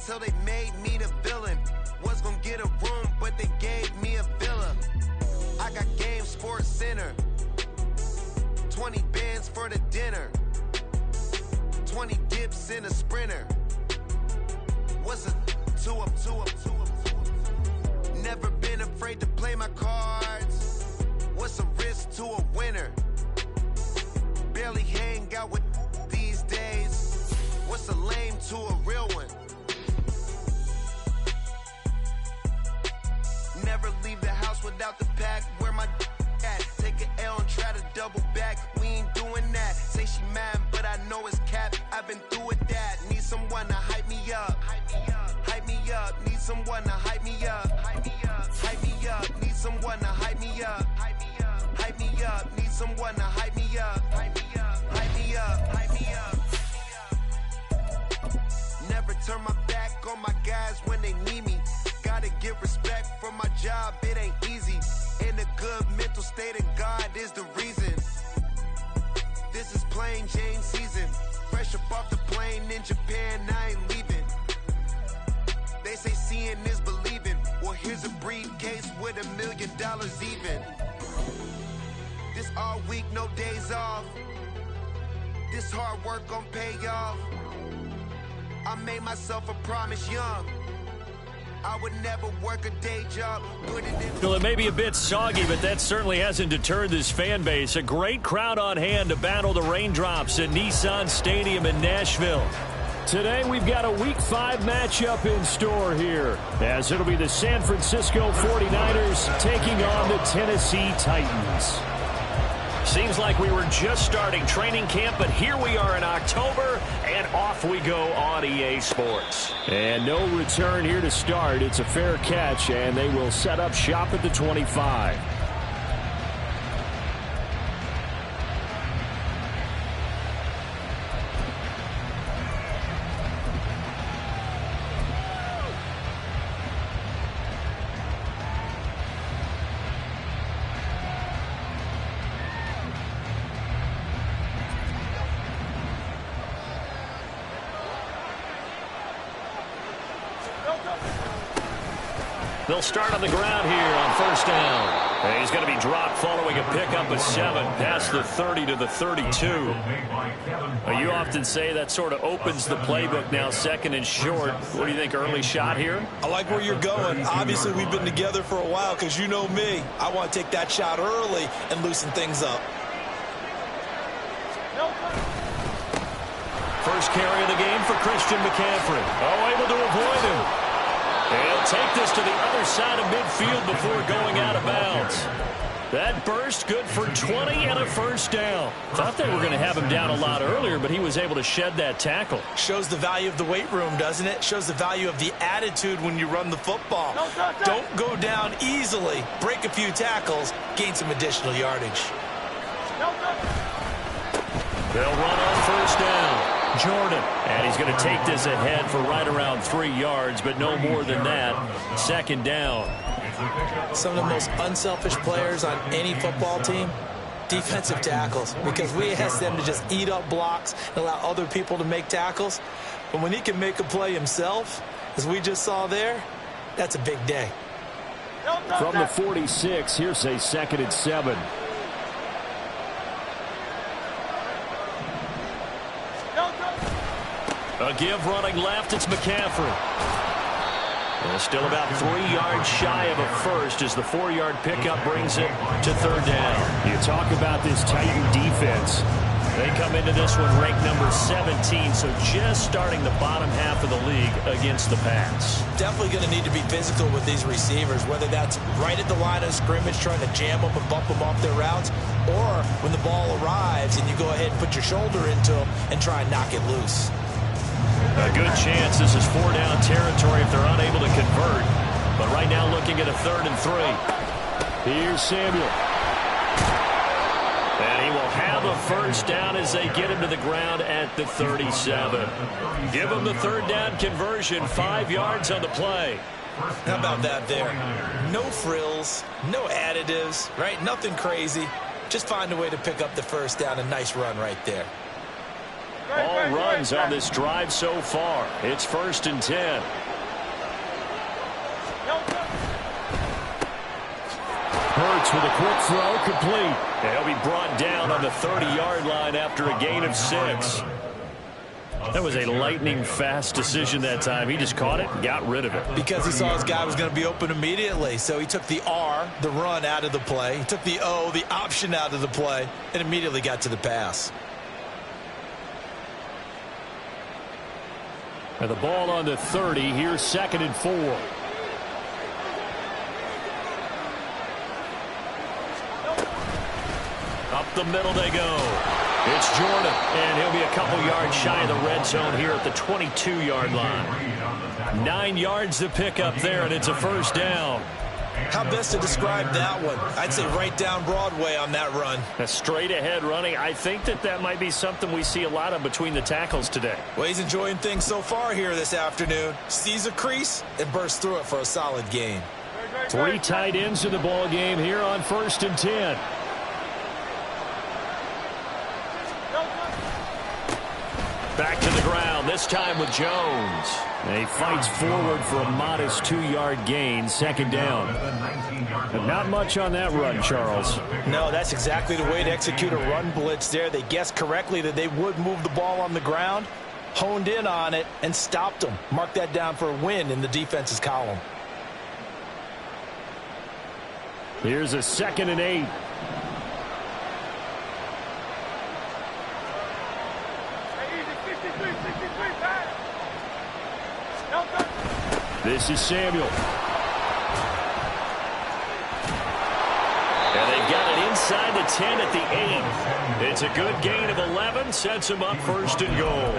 till they made me the villain. Was gonna get a room, but they gave me a villa. I got Game Sports Center. 20 bands for the dinner. 20 dips in a Sprinter. What's a two up? Never been afraid to play my cards. What's a risk to a winner? Barely hang out with these days. What's a lame to a real one? Never leave the house without the pack. Where my at? Take an L and try to double back. We ain't doing that. Say she mad, but I know it's cap. I've been through with that. Need someone to hype me up. Hype me up. Need someone to hype me up. Hype me up. Need someone to hype me up. Hype me up. Need someone to hype me up. Hype me up. Never turn my back on my guys when they need me. Gotta give respect for my job, it ain't easy. In a good mental state and God is the reason. This is plain Jane season. Fresh up off the plane in Japan, I ain't leaving. They say seeing is believing. Well, here's a briefcase with $1 million even. This all week, no days off. This hard work gon' pay off. I made myself a promise young. I would never work a day job. Put it in. Well, it may be a bit soggy, but that certainly hasn't deterred this fan base. A great crowd on hand to battle the raindrops at Nissan Stadium in Nashville. Today, we've got a Week 5 matchup in store here, as it'll be the San Francisco 49ers taking on the Tennessee Titans. Seems like we were just starting training camp, but here we are in October, and off we go on EA Sports. And no return here to start. It's a fair catch, and they will set up shop at the 25. They'll start on the ground here on first down. And he's going to be dropped following a pickup of 7 past the 30 to the 32. You often say that sort of opens the playbook now, second and short. What do you think, early shot here? I like where you're going. Obviously, we've been together for a while because you know me. I want to take that shot early and loosen things up. First carry of the game for Christian McCaffrey. Oh, able to avoid him. He'll take this to the other side of midfield before going out of bounds. That burst good for 20 and a first down. Thought they were going to have him down a lot earlier, but he was able to shed that tackle. Shows the value of the weight room, doesn't it? Shows the value of the attitude when you run the football. Don't go down easily. Break a few tackles. Gain some additional yardage. They'll run on first down. Jordan, and he's going to take this ahead for right around 3 yards, but no more than that. Second down. Some of the most unselfish players on any football team, defensive tackles, because we ask them to just eat up blocks and allow other people to make tackles. But when he can make a play himself, as we just saw there, that's a big day. From the 46, here's a 2nd and 7. A give running left, it's McCaffrey. Well, still about 3 yards shy of a first as the 4-yard pickup brings it to third down. You talk about this Titan defense. They come into this one ranked number 17, so just starting the bottom half of the league against the pass. Definitely going to need to be physical with these receivers, whether that's right at the line of scrimmage trying to jam them and bump them off their routes, or when the ball arrives and you go ahead and put your shoulder into them and try and knock it loose. A good chance this is 4-down territory if they're unable to convert. But right now looking at a 3rd and 3. Here's Samuel. And he will have a first down as they get him to the ground at the 37. Give him the 3rd down conversion, 5 yards on the play. How about that there? No frills, no additives, right? Nothing crazy. Just find a way to pick up the first down. A nice run right there. All runs on this drive so far. It's 1st and 10. Hurts with a quick throw, complete. He'll be brought down on the 30-yard line after a gain of 6. That was a lightning-fast decision that time. He just caught it and got rid of it. Because he saw his guy was going to be open immediately. So he took the R, the run, out of the play. He took the O, the option, out of the play, and immediately got to the pass. And the ball on the 30. Here's 2nd and 4. Up the middle they go. It's Jordan, and he'll be a couple yards shy of the red zone here at the 22-yard line. 9 yards to pick up there, and it's a 1st down. How best to describe that one? I'd say right down Broadway on that run. A straight-ahead running. I think that might be something we see a lot of between the tackles today. Well, he's enjoying things so far here this afternoon. Sees a crease and bursts through it for a solid gain. 3 tight ends in the ball game here on 1st and 10. Back to the ground, this time with Jones. And he fights forward for a modest 2-yard gain, 2nd down. And not much on that run, Charles. No, that's exactly the way to execute a run blitz there. They guessed correctly that they would move the ball on the ground, honed in on it, and stopped them. Mark that down for a win in the defense's column. Here's a 2nd and 8. This is Samuel. And they've got it inside the 10 at the 8. It's a good gain of 11. Sets them up 1st and goal.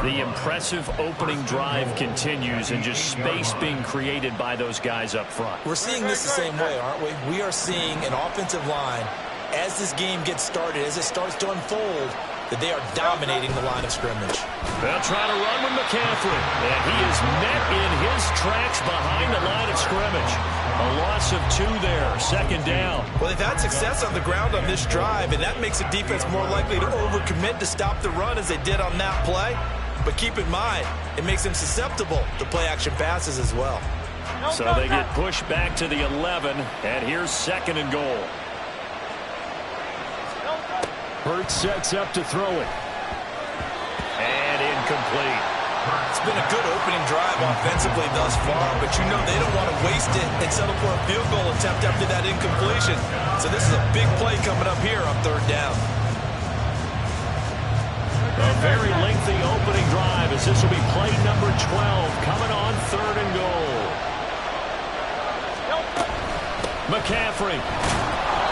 The impressive opening drive continues and just space being created by those guys up front. We're seeing this the same way, aren't we? We are seeing an offensive line, as this game gets started, as it starts to unfold, that they are dominating the line of scrimmage. They'll try to run with McCaffrey, and he is met in his tracks behind the line of scrimmage. A loss of 2 there, 2nd down. Well, they've had success on the ground on this drive, and that makes the defense more likely to overcommit to stop the run as they did on that play. But keep in mind, it makes them susceptible to play-action passes as well. So they get pushed back to the 11, and here's 2nd and goal. Hurts sets up to throw it. And incomplete. It's been a good opening drive offensively thus far, but you know they don't want to waste it and settle for a field goal attempt after that incompletion. So this is a big play coming up here on 3rd down. A very lengthy opening drive as this will be play number 12 coming on 3rd and goal. McCaffrey.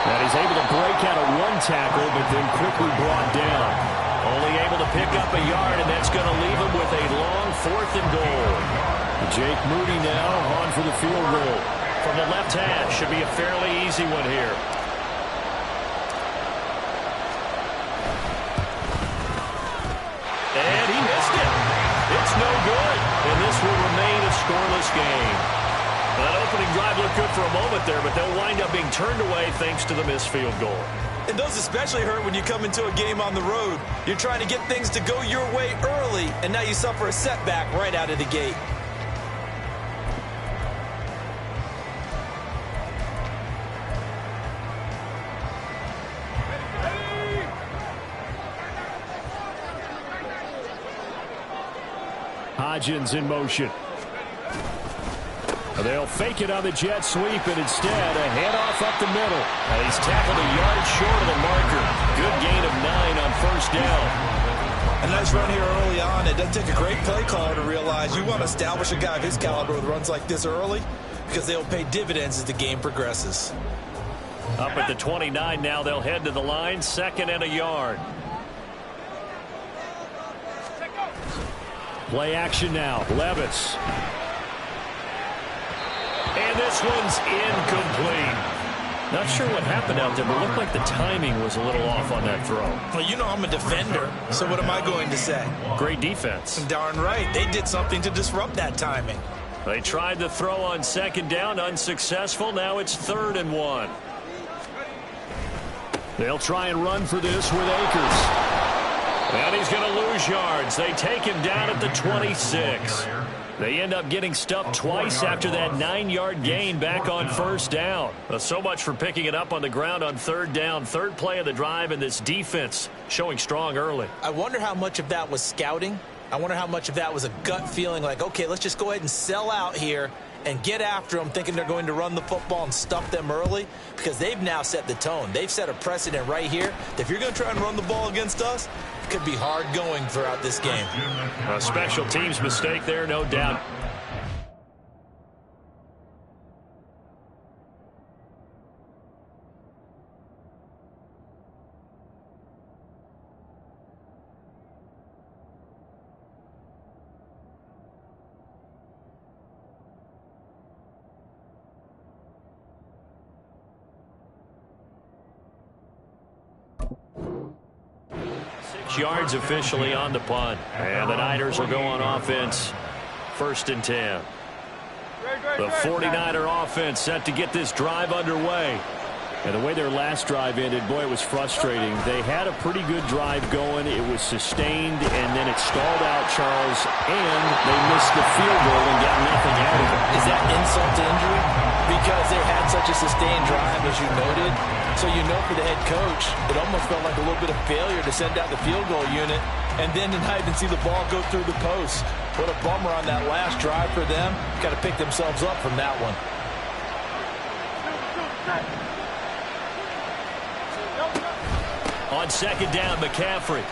And he's able to break out of 1 tackle, but then quickly brought down. Only able to pick up a yard, and that's going to leave him with a long 4th and goal. Jake Moody now on for the field goal. From the left hash, should be a fairly easy one here. And he missed it. It's no good, and this will remain a scoreless game. That opening drive looked good for a moment there, but they'll wind up being turned away thanks to the missed field goal. And those especially hurt when you come into a game on the road. You're trying to get things to go your way early, and now you suffer a setback right out of the gate. Hodgins in motion. They'll fake it on the jet sweep, and instead a handoff up the middle. And he's tackled a yard short of the marker. Good gain of 9 on 1st down. A nice run here early on. It doesn't take a great play caller to realize you want to establish a guy of his caliber with runs like this early because they'll pay dividends as the game progresses. Up at the 29 now, they'll head to the line, 2nd and a yard. Play action now, Levis. And this one's incomplete. Not sure what happened out there, but it looked like the timing was a little off on that throw. Well, you know I'm a defender, so what am I going to say? Great defense. Darn right. They did something to disrupt that timing. They tried the throw on 2nd down, unsuccessful. Now it's 3rd and 1. They'll try and run for this with Akers. And he's going to lose yards. They take him down at the 26. They end up getting stuffed twice after that 9-yard gain back on first down. So much for picking it up on the ground on third down. Third play of the drive, and this defense showing strong early. I wonder how much of that was scouting. I wonder how much of that was a gut feeling like, okay, let's just go ahead and sell out here and get after them, thinking they're going to run the football and stuff them early, because they've now set the tone. They've set a precedent right here that if you're going to try and run the ball against us, it could be hard going throughout this game. A special teams mistake there, no doubt. Yards officially on the punt, and the Niners will go on offense. 1st and 10. The 49er offense set to get this drive underway. And the way their last drive ended, boy, it was frustrating. They had a pretty good drive going. It was sustained, and then it stalled out, Charles, and they missed the field goal and got nothing out of it. Is that insult to injury? Because they had such a sustained drive, as you noted. So you know for the head coach, it almost felt like a little bit of failure to send out the field goal unit and then to not even see the ball go through the post. What a bummer on that last drive for them. Got to pick themselves up from that one. On 2nd down, McCaffrey.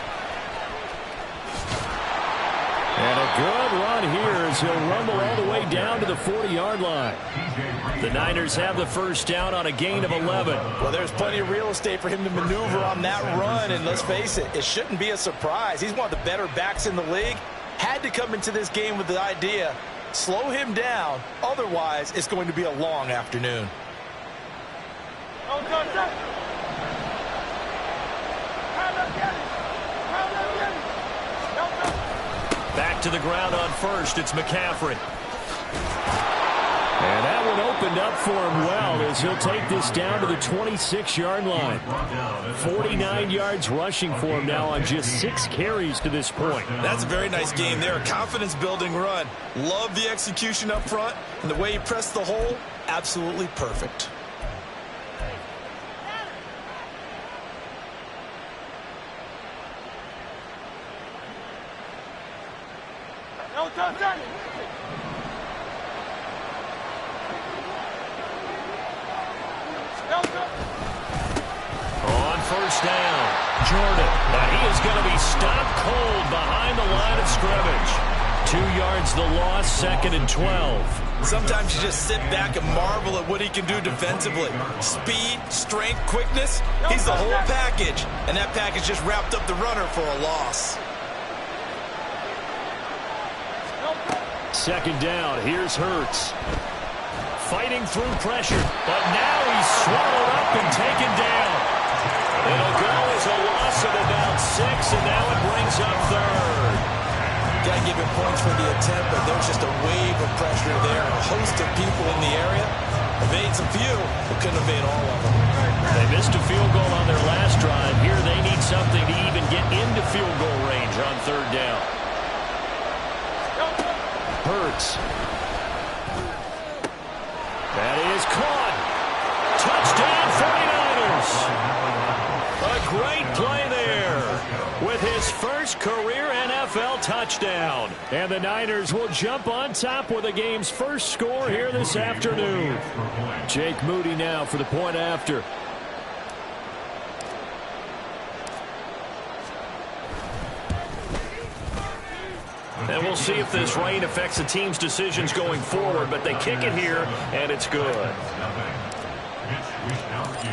And a good run here as he'll rumble all the way down to the 40-yard line. The Niners have the first down on a gain of 11. Well, there's plenty of real estate for him to maneuver on that run, and let's face it, it shouldn't be a surprise. He's one of the better backs in the league. Had to come into this game with the idea, slow him down, otherwise it's going to be a long afternoon. Back to the ground on first. It's McCaffrey. And that one opened up for him well as he'll take this down to the 26-yard line. 49 yards rushing for him now on just 6 carries to this point. That's a very nice game there. A confidence-building run. Love the execution up front. And the way he pressed the hole, absolutely perfect. On first down, Jordan. Now he is going to be stopped cold behind the line of scrimmage. 2 yards the loss, 2nd and 12. Sometimes you just sit back and marvel at what he can do defensively. Speed, strength, quickness. He's the whole package. And that package just wrapped up the runner for a loss. 2nd down, here's Hurts. Fighting through pressure, but now he's swallowed up and taken down. It'll go as a loss of about 6, and now it brings up 3rd. Got to give him points for the attempt, but there's just a wave of pressure there. A host of people in the area. Evades a few, but couldn't evade all of them. They missed a field goal on their last drive. Here they need something to even get into field goal range on 3rd down. Hurts. That is caught. Touchdown 49ers. A great play there with his first career NFL touchdown. And the Niners will jump on top with the game's first score here this afternoon. Jake Moody now for the point after. And we'll see if this rain affects the team's decisions going forward, but they kick it here, and it's good.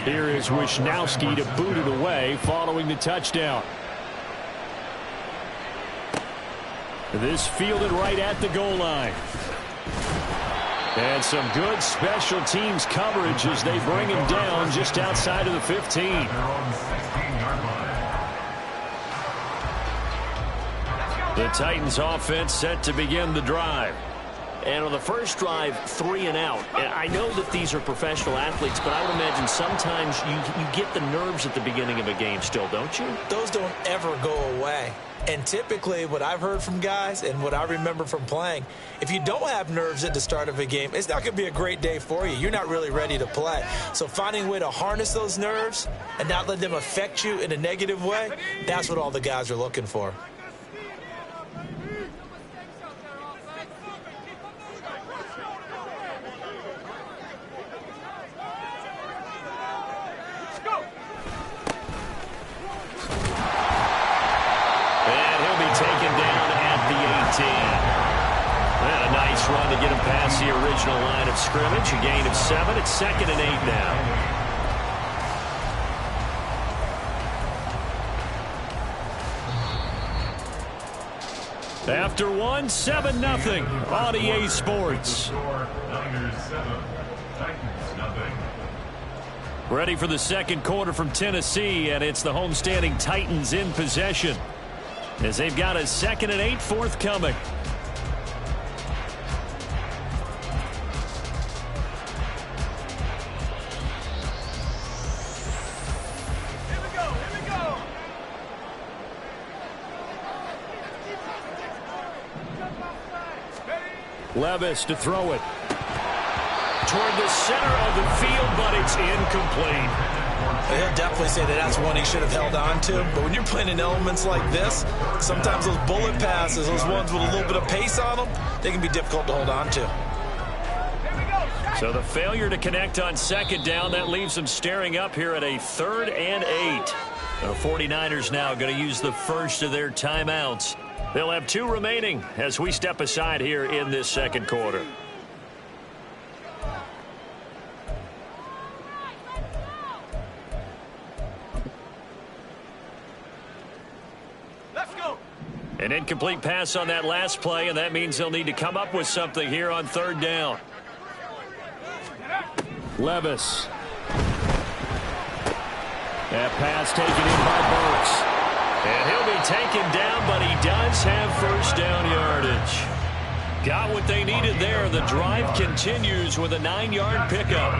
Here is Wisnowski to boot it away following the touchdown. This fielded right at the goal line. And some good special teams coverage as they bring him down just outside of the 15. The Titans offense set to begin the drive. And on the first drive, 3 and out. And I know that these are professional athletes, but I would imagine sometimes you get the nerves at the beginning of a game still, don't you? Those don't ever go away. And typically what I've heard from guys and what I remember from playing, if you don't have nerves at the start of a game, it's not going to be a great day for you. You're not really ready to play. So finding a way to harness those nerves and not let them affect you in a negative way, that's what all the guys are looking for. Run to get him past the original line of scrimmage. A gain of 7. It's 2nd and 8 now. After 1, 7-0 on EA Sports. Ready for the second quarter from Tennessee, and it's the homestanding Titans in possession as they've got a 2nd and 8 forthcoming. Levis to throw it toward the center of the field, but it's incomplete. He'll definitely say that that's one he should have held on to. But when you're playing in elements like this, sometimes those bullet passes, those ones with a little bit of pace on them, they can be difficult to hold on to. So the failure to connect on 2nd down, that leaves them staring up here at a 3rd and 8. The 49ers now going to use the first of their timeouts. They'll have 2 remaining as we step aside here in this second quarter. Let's go. An incomplete pass on that last play, and that means they'll need to come up with something here on 3rd down. Levis. That pass taken in by Burks. And he'll be taken down, but he does have first down yardage. Got what they needed there. The drive continues with a 9-yard pickup.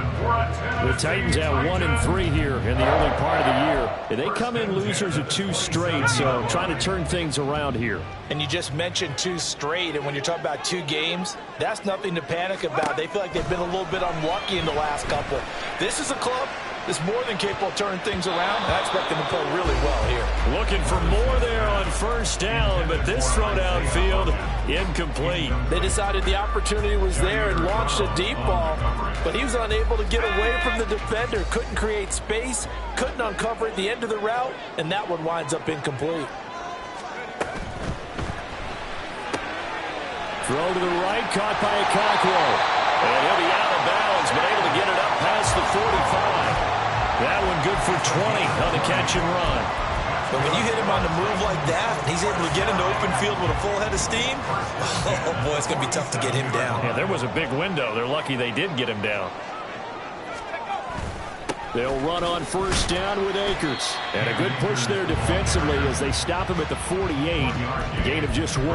The Titans have 1 and 3 here in the early part of the year. They come in losers of 2 straight, so trying to turn things around here. And you just mentioned 2 straight, and when you're talking about 2 games, that's nothing to panic about. They feel like they've been a little bit unlucky in the last couple. This is a club that's more than capable of turning things around, and I expect them to play really well here. Looking for more there on first down, but this throw downfield incomplete. They decided the opportunity was there and launched a deep ball, but he was unable to get away from the defender, couldn't create space, couldn't uncover at the end of the route, and that one winds up incomplete. Throw to the right, caught by Okonkwo. And he'll be out of bounds, but able to get it up past the 45. That one good for 20 on the catch and run. But when you hit him on the move like that, he's able to get into open field with a full head of steam. Oh, boy, it's going to be tough to get him down. Yeah, there was a big window. They're lucky they did get him down. They'll run on first down with Akers. And a good push there defensively as they stop him at the 48. A gain of just 1.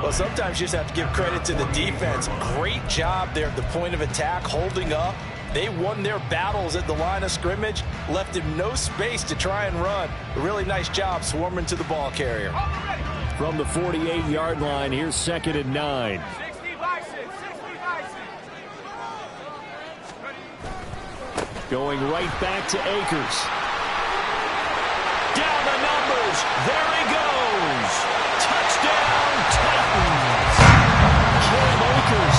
Well, sometimes you just have to give credit to the defense. Great job there at the point of attack, holding up. They won their battles at the line of scrimmage, left him no space to try and run. A really nice job swarming to the ball carrier. From the 48-yard line, here's 2nd and 9. Going right back to Akers. Down the numbers. There he goes. Touchdown, Titans. Cam Akers,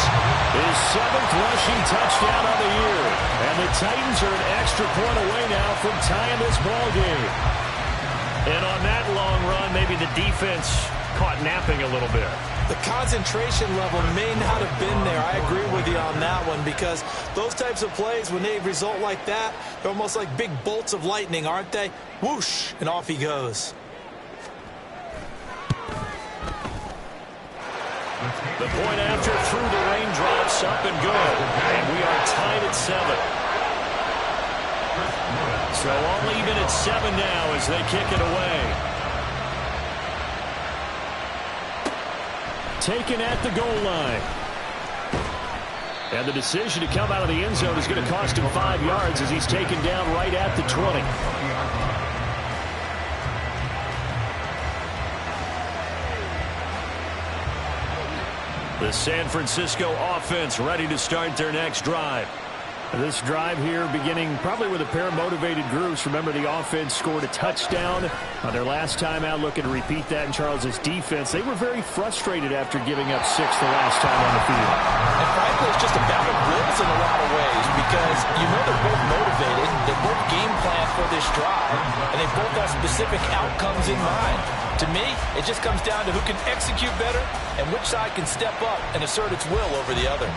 his 7th rushing touchdown of the year. And the Titans are an extra point away now from tying this ball game. And on that long run, maybe the defense caught napping a little bit. The concentration level may not have been there. I agree with you on that one, because those types of plays, when they result like that, they're almost like big bolts of lightning, aren't they? Whoosh, and off he goes. The point after through the raindrops, up and good. And we are tied at 7. So all even at 7 now as they kick it away. taken at the goal line. And the decision to come out of the end zone is going to cost him 5 yards as he's taken down right at the 20. The San Francisco offense ready to start their next drive. This drive here beginning probably with a pair of motivated groups. Remember, the offense scored a touchdown on their last time out, looking to repeat that in Charles' defense. They were very frustrated after giving up 6 the last time on the field. And frankly, it's just a battle of wills in a lot of ways because you know they're both motivated. They both game plan for this drive, and they both have specific outcomes in mind. To me, it just comes down to who can execute better and which side can step up and assert its will over the other.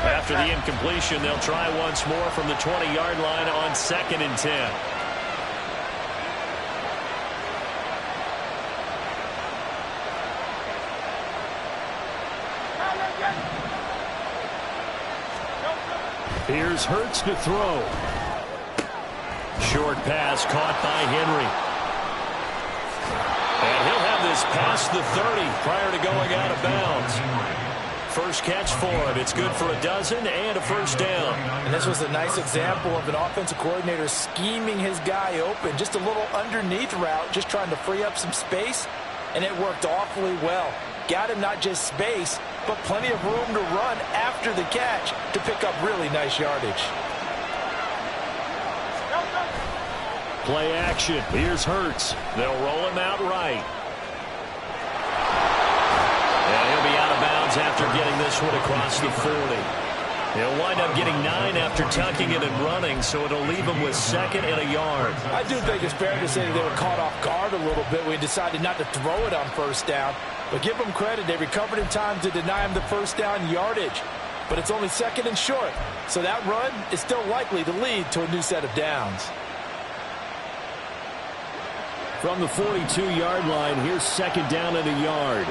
After the incompletion, they'll try once more from the 20-yard line on 2nd and 10. Here's Hurts to throw. Short pass caught by Henry. And he'll have this past the 30 prior to going out of bounds. First catch for him. It's good for a dozen and a first down. And this was a nice example of an offensive coordinator scheming his guy open. Just a little underneath route, just trying to free up some space, and it worked awfully well. Got him not just space, but plenty of room to run after the catch to pick up really nice yardage. Play action. Here's Hurts. They'll roll him out right. And he'll be out of bounds after getting this one across the 40. He'll wind up getting 9 after tucking it and running, so it'll leave him with 2nd and a yard. I do think it's fair to say that they were caught off guard a little bit when he decided not to throw it on first down. But give them credit, they recovered in time to deny him the first down yardage. But it's only 2nd and short, so that run is still likely to lead to a new set of downs. From the 42-yard line, here's 2nd down and a yard.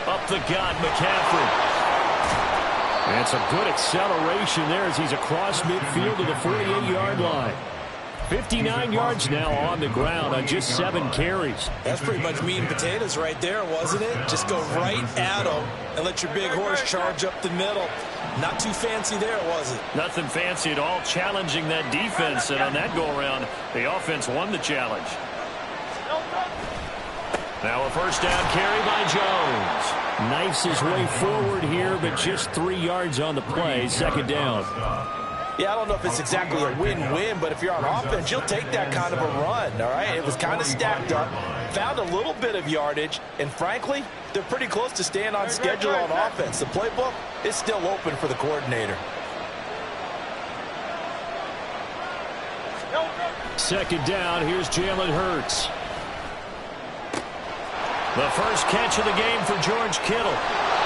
Up the gut, McCaffrey. And it's a good acceleration there as he's across midfield to the 48-yard line. 59 yards now on the ground on just 7 carries. That's pretty much meat and potatoes right there, wasn't it? Just go right at him and let your big horse charge up the middle. Not too fancy there, was it? Nothing fancy at all, challenging that defense. And on that go-around, the offense won the challenge. Now a first down carry by Jones. Knifes his way forward here, but just 3 yards on the play. 2nd down. Yeah, I don't know if it's exactly a win-win, but if you're on offense, you'll take that kind of a run, all right? It was kind of stacked up, found a little bit of yardage, and frankly, they're pretty close to staying on schedule on offense. The playbook is still open for the coordinator. 2nd down, here's Jalen Hurts. The first catch of the game for George Kittle.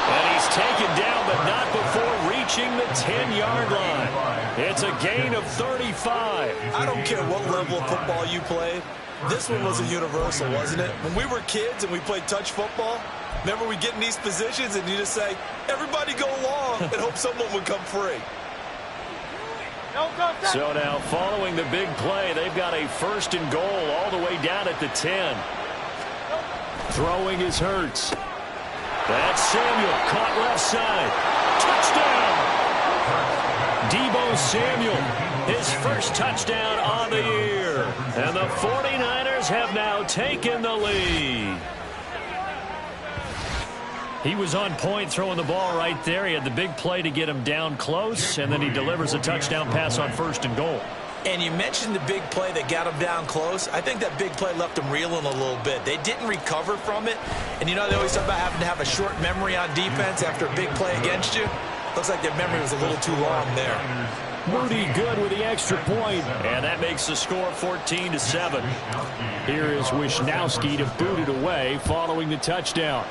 And he's taken down, but not before reaching the 10-yard line. It's a gain of 35. I don't care what level of football you played. This one was a universal, wasn't it? When we were kids and we played touch football, remember we get in these positions and you just say, everybody go long and hope someone would come free. So now following the big play, they've got a 1st and goal all the way down at the 10. Throwing is Hurts. That's Samuel, caught left side. Touchdown! Deebo Samuel, his first touchdown on the year. And the 49ers have now taken the lead. He was on point throwing the ball right there. He had the big play to get him down close, and then he delivers a touchdown pass on 1st and goal. And you mentioned the big play that got him down close. I think that big play left him reeling a little bit. They didn't recover from it. And you know, they always talk about having to have a short memory on defense after a big play against you. Looks like their memory was a little too long there. Moody good with the extra point, and that makes the score 14-7. Here is Wisnowski to boot it away following the touchdown.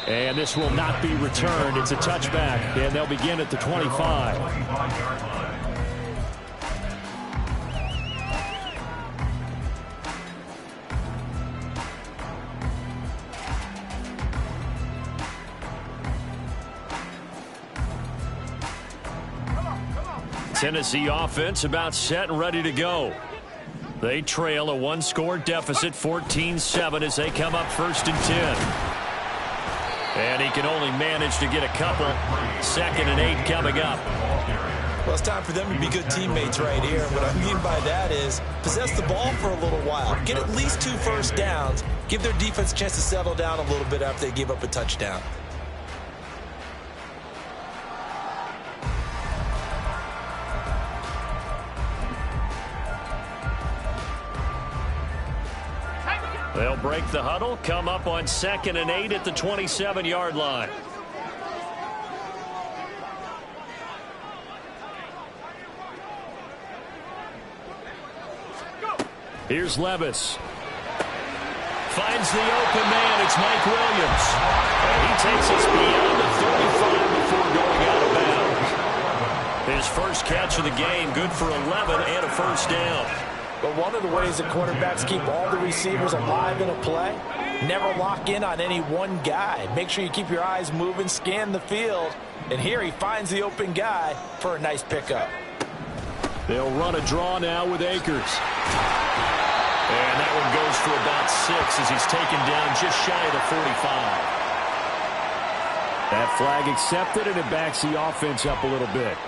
And this will not be returned. It's a touchback, and they'll begin at the 25. Tennessee offense about set and ready to go. They trail a one-score deficit, 14-7, as they come up 1st and 10. And he can only manage to get a couple. 2nd and 8 coming up. Well, it's time for them to be good teammates right here. What I mean by that is possess the ball for a little while. Get at least 2 first downs. Give their defense a chance to settle down a little bit after they give up a touchdown. They'll break the huddle, come up on 2nd and 8 at the 27-yard line. Here's Levis. Finds the open man. It's Mike Williams. And he takes us beyond the 35 before going out of bounds. His first catch of the game, good for 11 and a first down. But one of the ways that quarterbacks keep all the receivers alive in a play, never lock in on any one guy. Make sure you keep your eyes moving, scan the field. And here he finds the open guy for a nice pickup. They'll run a draw now with Akers. And that one goes for about 6 as he's taken down just shy of the 45. That flag accepted, and it backs the offense up a little bit.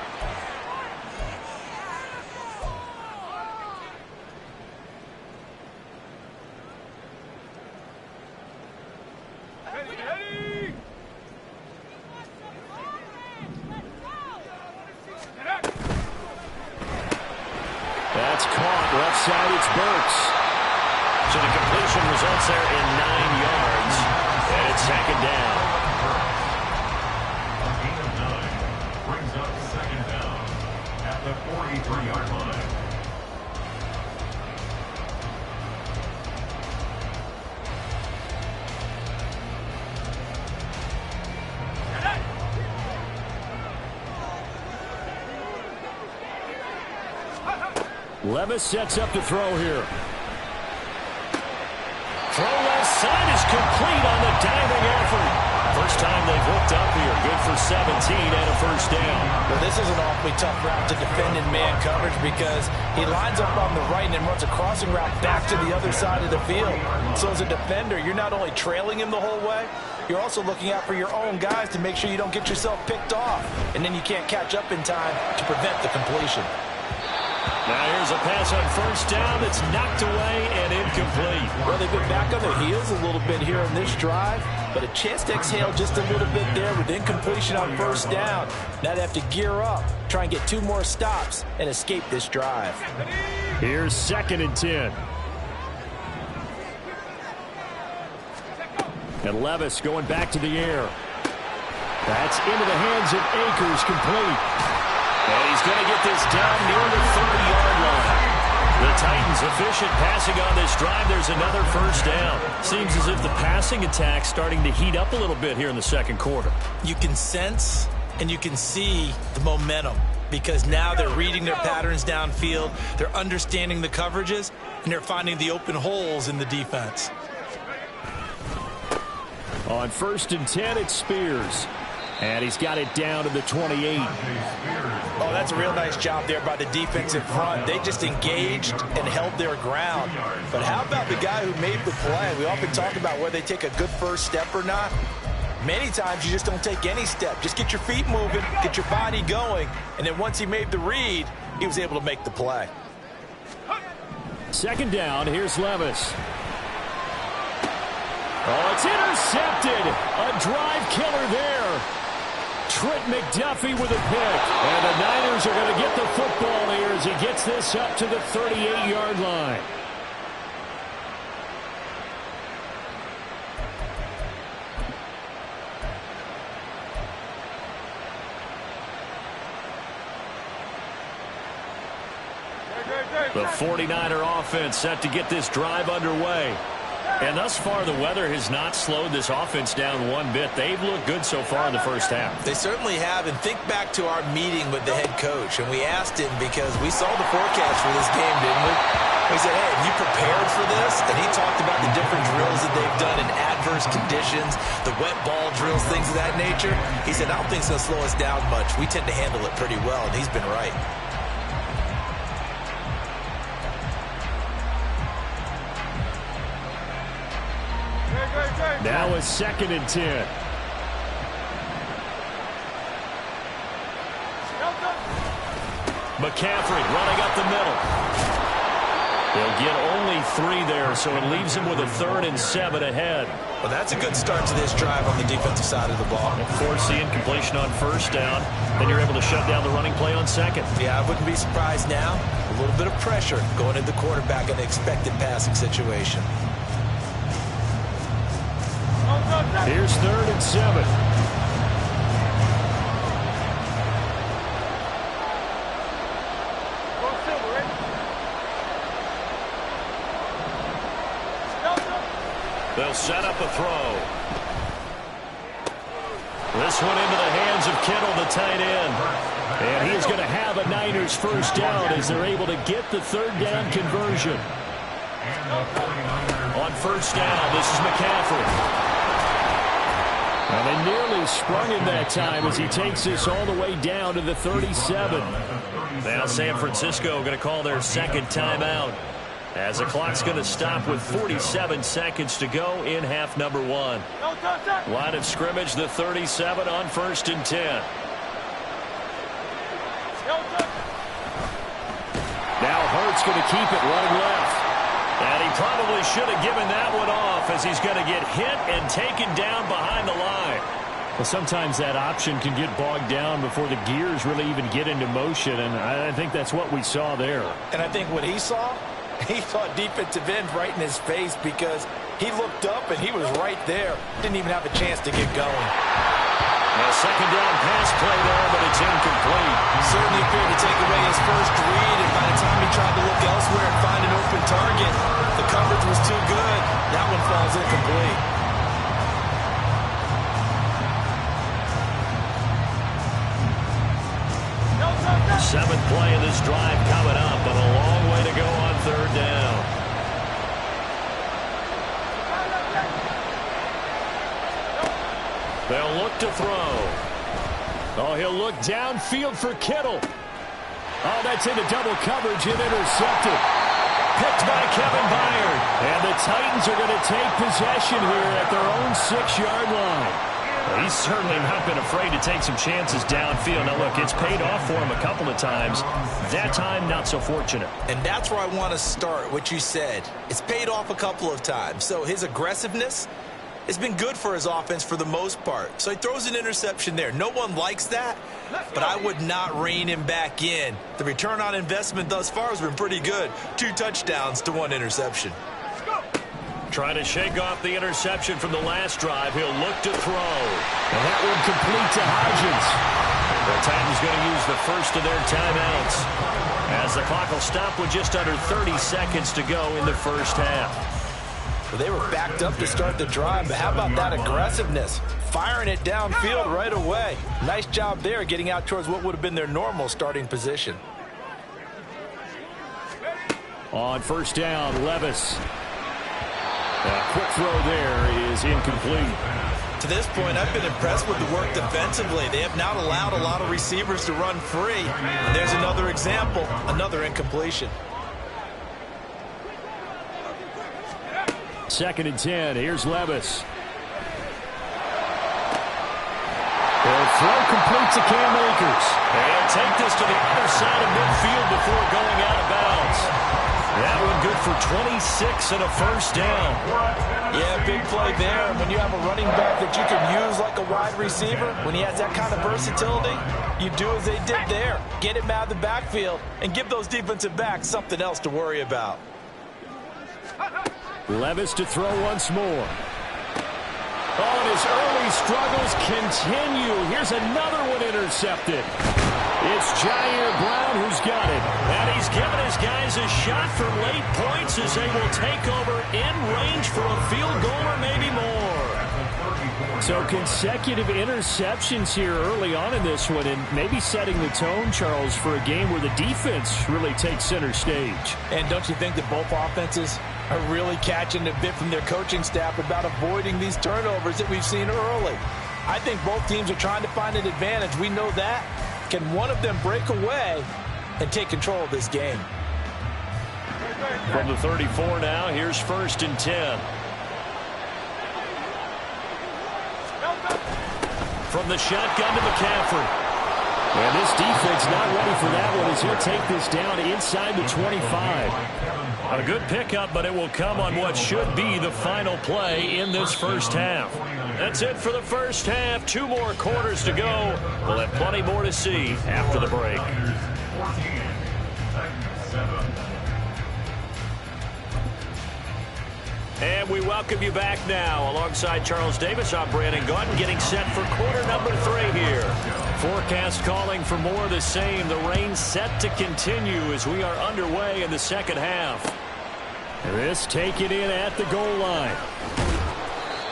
That's caught. Left side, it's Burks. So the completion results there in 9 yards. And it's 2nd down. A gain of 9 brings up 2nd down at the 43-yard line. Levis sets up to throw here. Throw left side is complete on the diving effort. First time they've hooked up here. Good for 17 and a first down. Well, this is an awfully tough route to defend in man coverage because he lines up on the right and then runs a crossing route back to the other side of the field. So as a defender, you're not only trailing him the whole way, you're also looking out for your own guys to make sure you don't get yourself picked off. And then you can't catch up in time to prevent the completion. Now here's a pass on first down that's knocked away and incomplete. Well, they've been back on their heels a little bit here on this drive, but a chance to exhale just a little bit there with incompletion on first down. Now they have to gear up, try and get 2 more stops, and escape this drive. Here's 2nd and 10. And Levis going back to the air. That's into the hands of Akers, complete. And he's going to get this down near the 30-yard line. The Titans efficient passing on this drive. There's another first down. Seems as if the passing attack's starting to heat up a little bit here in the 2nd quarter. You can sense and you can see the momentum because now they're reading their patterns downfield, they're understanding the coverages, and they're finding the open holes in the defense. On 1st and 10, it's Spears. And he's got it down to the 28. Oh, that's a real nice job there by the defensive front. They just engaged and held their ground. But how about the guy who made the play? We often talk about whether they take a good first step or not. Many times you just don't take any step. Just get your feet moving, get your body going, and then once he made the read, he was able to make the play. 2nd down, here's Levis. Oh, it's intercepted. A drive killer there. Trent McDuffie with a pick. And the Niners are going to get the football here as he gets this up to the 38-yard line. The 49er offense set to get this drive underway. And thus far, the weather has not slowed this offense down one bit. They've looked good so far in the first half. They certainly have. And think back to our meeting with the head coach. And we asked him because we saw the forecast for this game, didn't we? We said, hey, have you prepared for this? And he talked about the different drills that they've done in adverse conditions, the wet ball drills, things of that nature. He said, I don't think it's going to slow us down much. We tend to handle it pretty well, and he's been right. Now a 2nd and 10. McCaffrey running up the middle. They'll get only 3 there, so it leaves him with a 3rd and 7 ahead. Well, that's a good start to this drive on the defensive side of the ball. Force the incompletion on 1st down. Then you're able to shut down the running play on 2nd. Yeah, I wouldn't be surprised now. A little bit of pressure going into the quarterback in an expected passing situation. Here's 3rd and 7. They'll set up a throw. This one into the hands of Kittle, the tight end. And he's going to have a Niners 1st down as they're able to get the 3rd down conversion. On 1st down, this is McCaffrey. And they nearly sprung him that time as he takes this all the way down to the 37. Now San Francisco going to call their 2nd timeout, as the clock's going to stop with 47 seconds to go in half number 1. Line of scrimmage, the 37 on 1st and 10. Now Hurts going to keep it running left. And he probably should have given that one off, as he's going to get hit and taken down behind the line. Well, sometimes that option can get bogged down before the gears really even get into motion, and I think that's what we saw there. And I think what he saw defensive end right in his face, because he looked up and he was right there. Didn't even have a chance to get going. A 2nd down pass play there, but it's incomplete. Certainly appeared to take away his first read, and by the time he tried to look elsewhere and find an open target, the coverage was too good. That one falls incomplete. Seventh play of this drive coming up, but a long way to go on 3rd down. They'll look to throw. Oh, he'll look downfield for Kittle. Oh, that's into double coverage and intercepted. Picked by Kevin Byard. And the Titans are going to take possession here at their own 6-yard line. Well, he's certainly not been afraid to take some chances downfield. Now, look, it's paid off for him a couple of times. That time, not so fortunate. And that's where I want to start, what you said. It's paid off a couple of times. So his aggressiveness has been good for his offense for the most part. So he throws an interception there. No one likes that, but I would not rein him back in. The return on investment thus far has been pretty good. 2 touchdowns to 1 interception. Trying to shake off the interception from the last drive. He'll look to throw. And that one complete to Hodgins. The Titans going to use the first of their timeouts, as the clock will stop with just under 30 seconds to go in the 1st half. Well, they were backed up to start the drive, but how about that aggressiveness? Firing it downfield right away. Nice job there, getting out towards what would have been their normal starting position. On 1st down, Levis. A quick throw there is incomplete. To this point, I've been impressed with the work defensively. They have not allowed a lot of receivers to run free. And there's another example, another incompletion. 2nd and 10. Here's Levis. The throw complete to Cam Akers. And take this to the other side of midfield before going out of bounds. That one good for 26 and a 1st down. Yeah, big play there. When you have a running back that you can use like a wide receiver, when he has that kind of versatility, you do as they did there. Get him out of the backfield and give those defensive backs something else to worry about. Levis to throw once more. Oh, and his early struggles continue. Here's another one intercepted. It's Jair Brown who's got it. And he's given his guys a shot for late points as they will take over in range for a field goal or maybe more. So consecutive interceptions here early on in this one, and maybe setting the tone, Charles, for a game where the defense really takes center stage. And don't you think that both offenses are really catching a bit from their coaching staff about avoiding these turnovers that we've seen early? I think both teams are trying to find an advantage. We know that. Can one of them break away and take control of this game? From the 34 now, here's 1st and 10. from the shotgun to McCaffrey. And this defense not ready for that one as he'll take this down inside the 25. A good pickup, but it will come on what should be the final play in this first half. That's it for the first half. 2 more quarters to go. We'll have plenty more to see after the break. And we welcome you back now. Alongside Charles Davis, I'm Brandon Gaudin, getting set for quarter number 3 here. Forecast calling for more of the same. The rain set to continue as we are underway in the second half. This taken in at the goal line.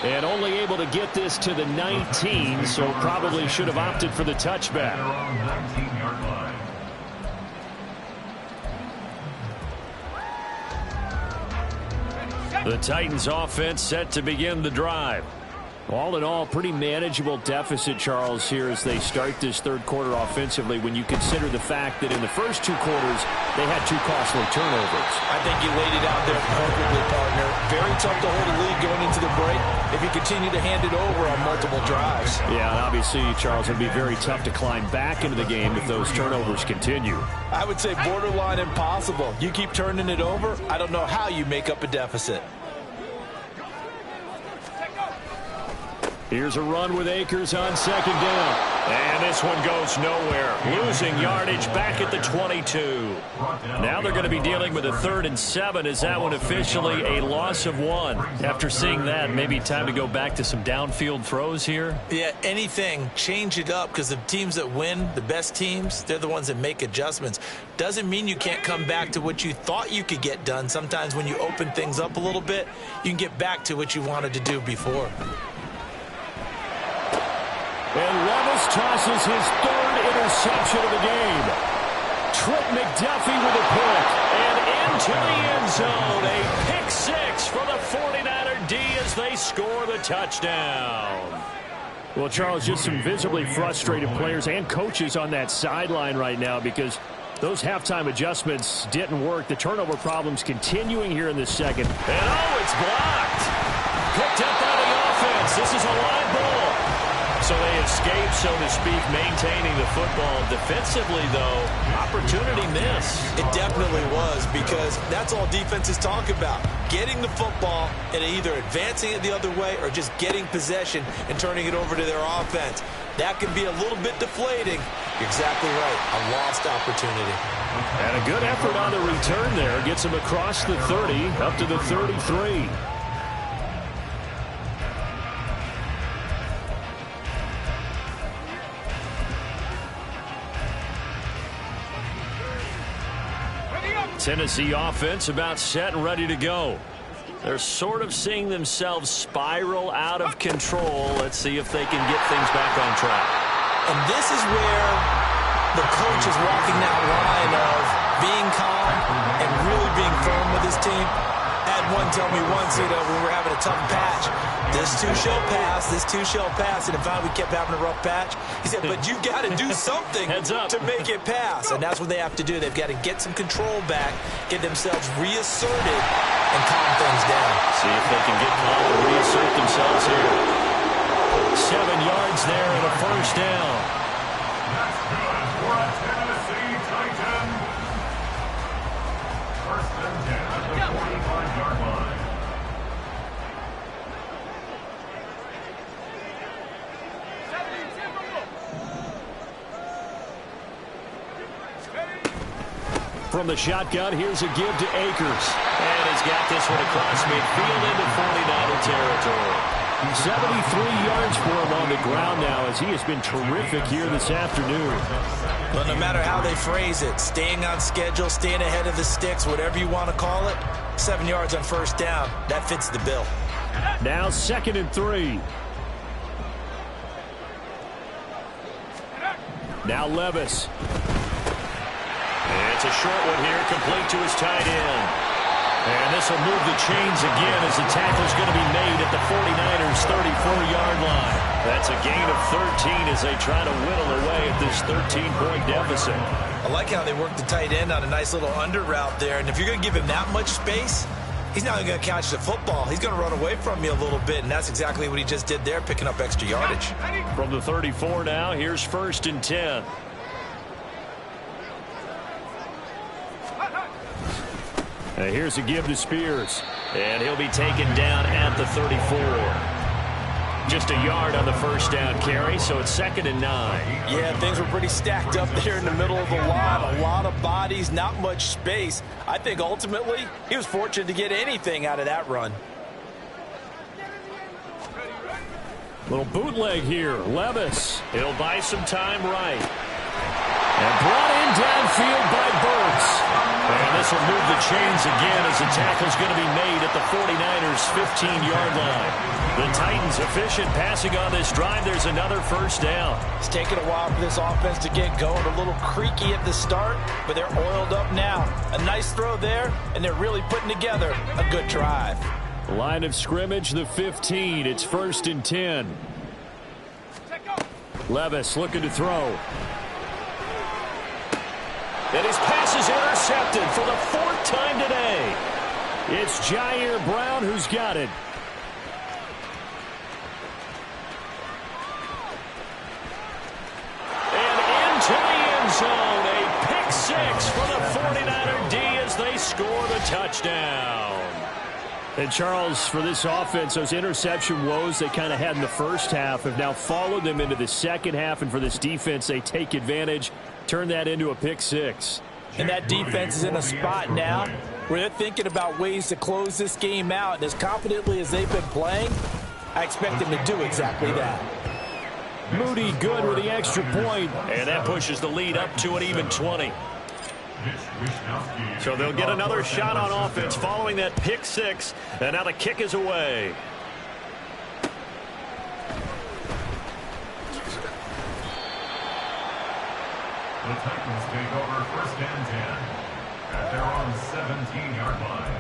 And only able to get this to the 19, so probably should have opted for the touchback. The Titans offense set to begin the drive. All in all, pretty manageable deficit, Charles, here as they start this third quarter offensively when you consider the fact that in the first 2 quarters, they had 2 costly turnovers. I think you laid it out there perfectly, partner. Very tough to hold a lead going into the break if you continue to hand it over on multiple drives. Yeah, and obviously, Charles, it would be very tough to climb back into the game if those turnovers continue. I would say borderline impossible. You keep turning it over, I don't know how you make up a deficit. Here's a run with Akers on second down. And this one goes nowhere. Losing yardage back at the 22. Now they're going to be dealing with a 3rd and 7. Is that one officially a loss of 1? After seeing that, maybe time to go back to some downfield throws here? Yeah, anything. Change it up because the teams that win, the best teams, they're the ones that make adjustments. Doesn't mean you can't come back to what you thought you could get done. Sometimes when you open things up a little bit, you can get back to what you wanted to do before. And Levis tosses his 3rd interception of the game. Trent McDuffie with a pick. And into the end zone. A pick 6 for the 49er D as they score the touchdown. Well, Charles, just some visibly frustrated players and coaches on that sideline right now because those halftime adjustments didn't work. The turnover problems continuing here in the second. And it's blocked. Picked up by the offense. This is a live ball. So they escape, so to speak, maintaining the football. Defensively, though, opportunity miss. It definitely was because that's all defenses talk about. Getting the football and either advancing it the other way or just getting possession and turning it over to their offense. That can be a little bit deflating. You're exactly right. A lost opportunity. And a good effort on the return there. Gets him across the 30, up to the 33. Tennessee offense about set and ready to go. They're sort of seeing themselves spiral out of control. Let's see if they can get things back on track. And this is where the coach is walking that line of being calm and really being firm with his team. I had one tell me once, when we were having a tough patch, this too shall pass, this too shall pass, and finally we kept having a rough patch. He said, but you got to do something to make it pass, and that's what they have to do. They've got to get some control back, get themselves reasserted, and calm things down. See if they can get calm and reassert themselves here. 7 yards there and a first down. That's good for a Tennessee Titan. First and 10 at the 45-yard line. From the shotgun, here's a give to Akers. And he's got this one across midfield into 49er territory. 73 yards for him on the ground now as he has been terrific here this afternoon. But no matter how they phrase it, staying on schedule, staying ahead of the sticks, whatever you want to call it, 7 yards on first down, that fits the bill. Now 2nd and 3. Now Levis. It's a short one here, complete to his tight end. And this will move the chains again as the tackle's going to be made at the 49ers' 34-yard line. That's a gain of 13 as they try to whittle away at this 13-point deficit. I like how they work the tight end on a nice little under route there. And if you're going to give him that much space, he's not going to catch the football. He's going to run away from you a little bit, and that's exactly what he just did there, picking up extra yardage. From the 34 now, here's 1st and 10. Here's a give to Spears. And he'll be taken down at the 34. Just a yard on the first down carry, so it's 2nd and 9. Yeah, things were pretty stacked up there in the middle of the line. A lot of bodies, not much space. I think ultimately he was fortunate to get anything out of that run. Little bootleg here. Levis. He'll buy some time right. And brought in downfield by Burks. And this will move the chains again as the tackle's going to be made at the 49ers' 15-yard line. The Titans efficient passing on this drive. There's another first down. It's taken a while for this offense to get going. A little creaky at the start, but they're oiled up now. A nice throw there, and they're really putting together a good drive. Line of scrimmage, the 15. It's 1st and 10. Levis looking to throw. And his pass is intercepted for the 4th time today. It's Jair Brown who's got it. And into the end zone. A pick 6 for the 49er D as they score the touchdown. And Charles, for this offense, those interception woes they kind of had in the first half have now followed them into the second half. And for this defense, they take advantage. Turn that into a pick 6. And that defense is in a spot now where they're thinking about ways to close this game out. And as confidently as they've been playing, I expect them to do exactly that. Moody good with the extra point. And that pushes the lead up to an even 20. So they'll get another shot on offense following that pick 6. And now the kick is away. The Titans take over 1st and 10 at their own 17-yard line.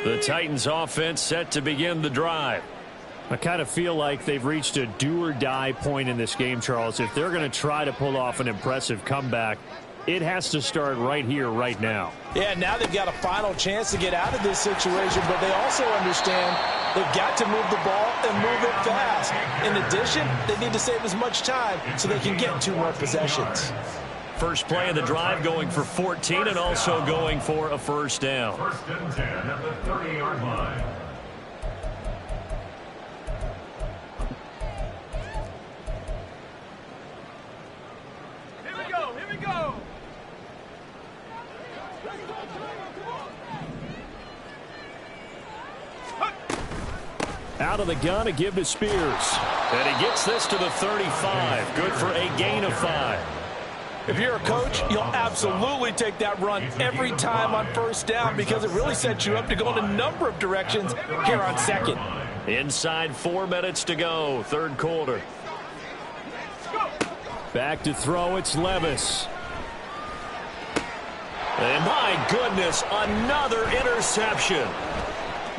The Titans offense set to begin the drive. I kind of feel like they've reached a do-or-die point in this game, Charles. If they're going to try to pull off an impressive comeback, it has to start right here, right now. Yeah, now they've got a final chance to get out of this situation, but they also understand they've got to move the ball and move it fast. In addition, they need to save as much time so they can get 2 more possessions. First play of the drive going for 14 and also going for a first down. 1st and 10 at the 30-yard line. Here we go. Out of the gun, a give to Spears. And he gets this to the 35. Good for a gain of 5. If you're a coach, you'll absolutely take that run every time on first down because it really sets you up to go in a number of directions here on second. Inside 4 minutes to go, 3rd quarter. Back to throw, it's Levis. And my goodness, another interception.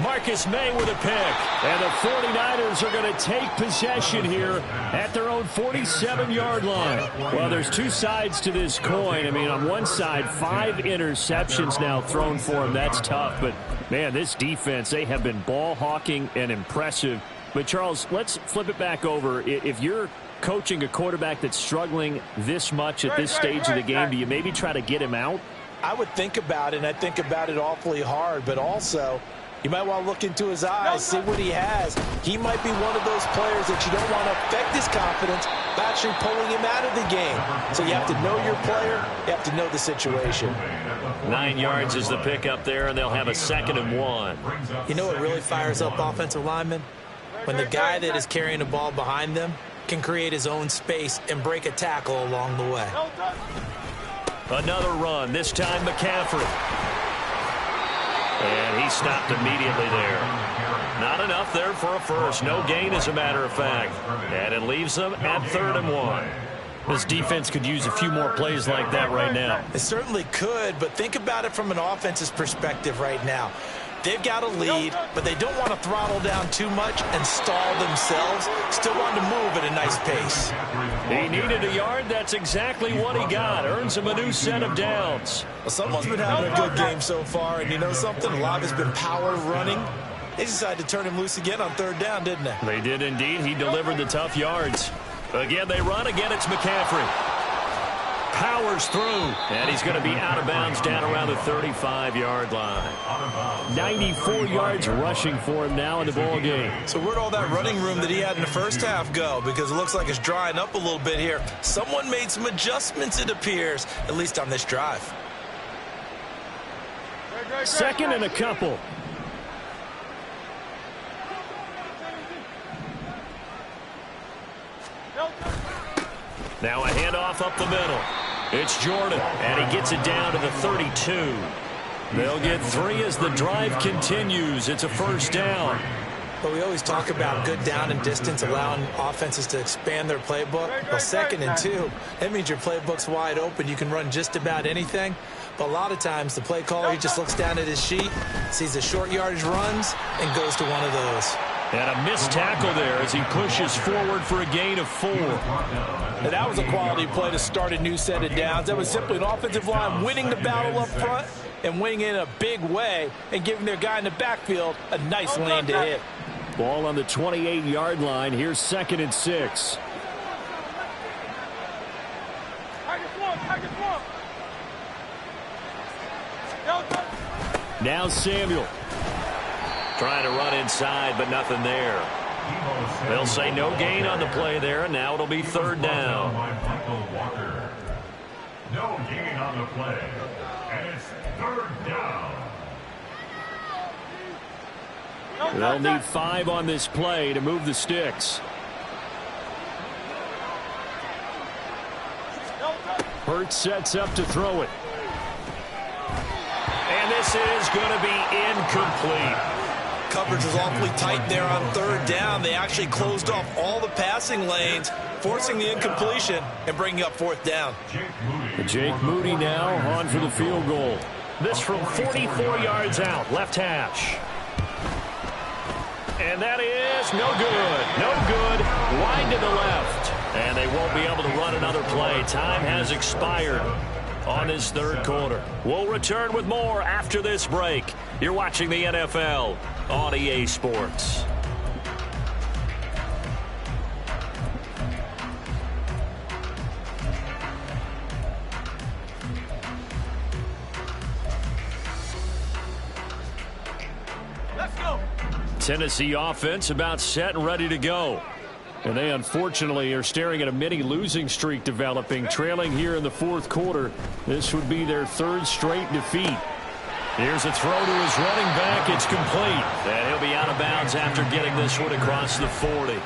Marcus May with a pick. And the 49ers are going to take possession here at their own 47-yard line. Well, there's 2 sides to this coin. I mean, on one side, 5 interceptions now thrown for them. That's tough. But, man, this defense, they have been ball hawking and impressive. But, Charles, let's flip it back over. If you're coaching a quarterback that's struggling this much at this stage of the game, do you maybe try to get him out? I would think about it, and I think about it awfully hard, but also you might want to look into his eyes, see what he has. He might be one of those players that you don't want to affect his confidence by actually pulling him out of the game. So you have to know your player. You have to know the situation. 9 yards is the pickup there, and they'll have a 2nd and 1. You know what really fires up offensive linemen? When the guy that is carrying the ball behind them can create his own space and break a tackle along the way. Another run, this time McCaffrey. And he stopped immediately there. Not enough there for a first. No gain, as a matter of fact. And it leaves them at 3rd and 1. This defense could use a few more plays like that right now. It certainly could, but think about it from an offense's perspective right now. They've got a lead, but they don't want to throttle down too much and stall themselves. Still want to move at a nice pace. He needed a yard. That's exactly what he got. Earns him a new set of downs. Well, someone's been having a good game so far, and you know something? A lot has been power running. They decided to turn him loose again on third down, didn't they? They did indeed. He delivered the tough yards. Again, they run. Again, it's McCaffrey. Powers through, and he's going to be out of bounds down around the 35-yard line. 94 yards rushing for him now in the ball game. So where'd all that running room that he had in the first half go? Because it looks like it's drying up a little bit here. Someone made some adjustments, it appears, at least on this drive. Second and a couple. Now a handoff up the middle. It's Jordan, and he gets it down to the 32. They'll get 3 as the drive continues. It's a first down. But we always talk about good down and distance, allowing offenses to expand their playbook. Well, 2nd and 2, that means your playbook's wide open. You can run just about anything. But a lot of times, the play caller, he just looks down at his sheet, sees the short yardage runs, and goes to one of those. And a missed tackle there as he pushes forward for a gain of 4. Now, that was a quality play to start a new set of downs. That was simply an offensive line winning the battle up front and winning in a big way and giving their guy in the backfield a nice lane to hit. Ball on the 28-yard line. Here's 2nd and 6. Now Samuel. Trying to run inside, but nothing there. They'll say no gain on the play there, and now it'll be 3rd down. No gain on the play, and it's 3rd down. They'll need 5 on this play to move the sticks. Hurts sets up to throw it. And this is going to be incomplete. Coverage was awfully tight there on 3rd down. They actually closed off all the passing lanes, forcing the incompletion and bringing up 4th down. Jake Moody now on for the field goal. This from 44 yards out, left hash. And that is no good. No good. Wide to the left. And they won't be able to run another play. Time has expired on this 3rd quarter. We'll return with more after this break. You're watching the NFL on EA Sports. Let's go. Tennessee offense about set and ready to go. And they unfortunately are staring at a mini losing streak developing, trailing here in the 4th quarter. This would be their 3rd straight defeat. Here's a throw to his running back. It's complete. And he'll be out of bounds after getting this one across the 40.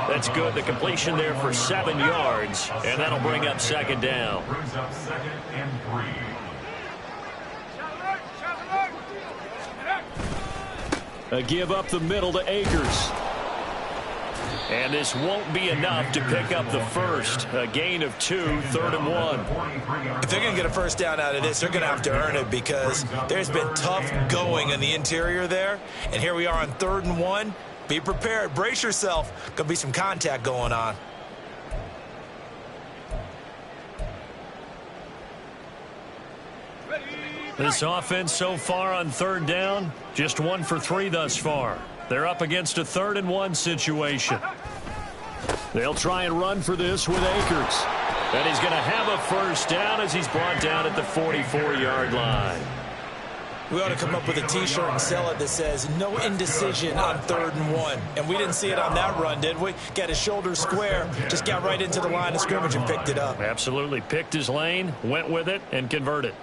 That's good. The completion there for 7 yards. And that'll bring up 2nd down. Brings up 2nd and 3. A give up the middle to Akers. And this won't be enough to pick up the first. A gain of 2, 3rd and 1. If they're going to get a first down out of this, they're going to have to earn it because there's been tough going in the interior there. And here we are on 3rd and 1. Be prepared. Brace yourself. Going to be some contact going on. This offense so far on 3rd down, just 1 for 3 thus far. They're up against a 3rd and 1 situation. They'll try and run for this with Akers. And he's going to have a first down as he's brought down at the 44-yard line. We ought to come up with a T-shirt and sell it that says no indecision on 3rd and 1. And we didn't see it on that run, did we? Got his shoulders square, just got right into the line of scrimmage and picked it up. Absolutely. Picked his lane, went with it, and converted.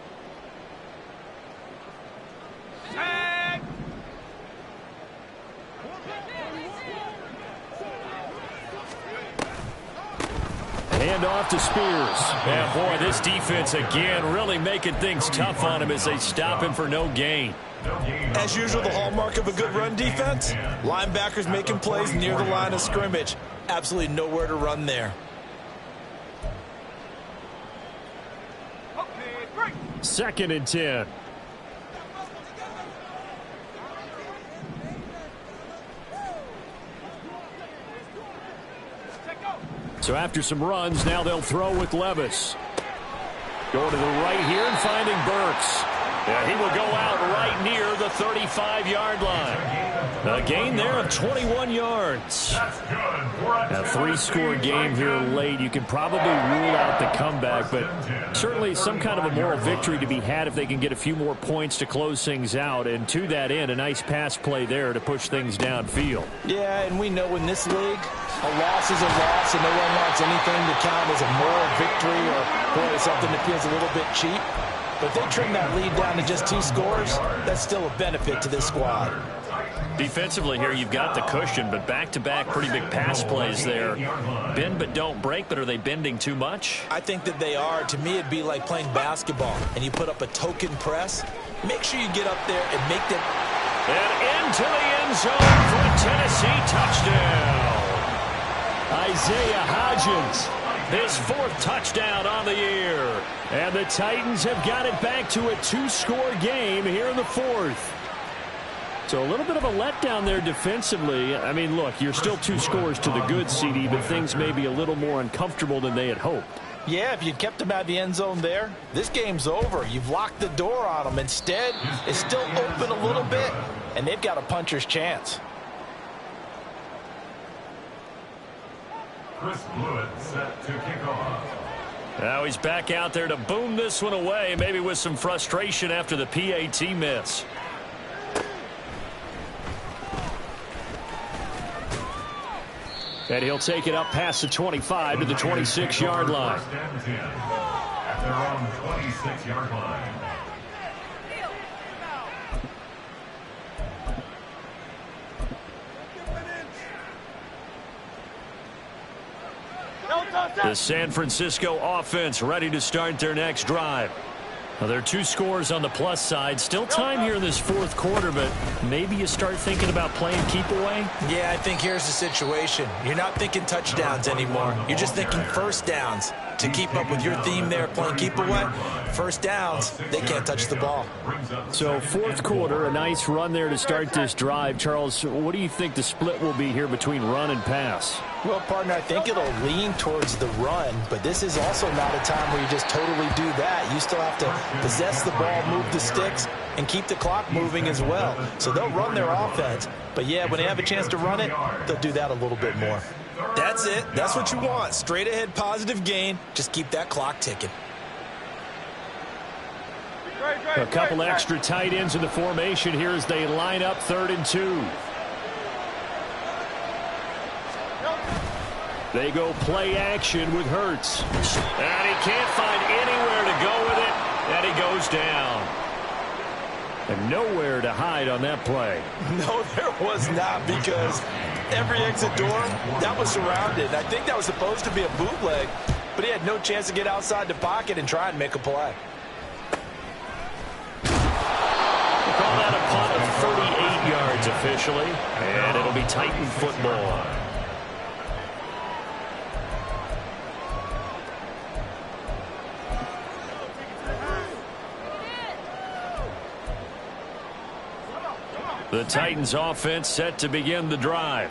Hand off to Spears. Yeah, boy, this defense again really making things tough on him as they stop him for no gain. As usual, the hallmark of a good run defense, linebackers making plays near the line of scrimmage. Absolutely nowhere to run there. 2nd and 10. So after some runs, now they'll throw with Levis. Going to the right here and finding Burks. Yeah, he will go out right near the 35-yard line. A gain there of 21 yards. A 3-score game here late. You can probably rule out the comeback, but certainly some kind of a moral victory to be had if they can get a few more points to close things out. And to that end, a nice pass play there to push things downfield. Yeah, and we know in this league, a loss is a loss, and no one wants anything to count as a moral victory or boy, something that feels a little bit cheap. But if they trim that lead down to just 2 scores, that's still a benefit to this squad. Defensively here, you've got the cushion, but back-to-back pretty big pass plays there. Bend but don't break, but are they bending too much? I think that they are. To me, it'd be like playing basketball, and you put up a token press. Make sure you get up there and make them. And into the end zone for a Tennessee touchdown. Isaiah Hodgins, his 4th touchdown on the year. And the Titans have got it back to a 2-score game here in the 4th. So a little bit of a letdown there defensively. I mean, look, you're still 2 scores to the good, CD, but things may be a little more uncomfortable than they had hoped. Yeah, if you'd kept them out of the end zone there, this game's over. You've locked the door on them. Instead, it's still open a little bit, and they've got a puncher's chance. Chris Blewett set to kick off. Now he's back out there to boom this one away, maybe with some frustration after the PAT miss. And he'll take it up past the 25 to the 26-yard line. At their own 26-yard line. The San Francisco offense ready to start their next drive. Well, there are 2 scores on the plus side. Still time here in this 4th quarter, but maybe you start thinking about playing keep away? Yeah, I think here's the situation. You're not thinking touchdowns anymore. You're just thinking first downs. To keep up with your theme there, playing keep away, first downs, they can't touch the ball. So 4th quarter, a nice run there to start this drive. Charles, what do you think the split will be here between run and pass? Well, partner, I think it'll lean towards the run, but this is also not a time where you just totally do that. You still have to possess the ball, move the sticks, and keep the clock moving as well. So they'll run their offense, but yeah, when they have a chance to run it, they'll do that a little bit more. That's it. That's what you want. Straight ahead positive gain. Just keep that clock ticking. A couple extra tight ends in the formation here as they line up 3rd and 2. They go play action with Hurts. And he can't find anywhere to go with it. And he goes down. And nowhere to hide on that play. No, there was not, because every exit door, that was surrounded. I think that was supposed to be a bootleg, but he had no chance to get outside the pocket and try and make a play. We'll call that a punt of 38 yards officially, and it'll be Titan football. The Titans offense set to begin the drive.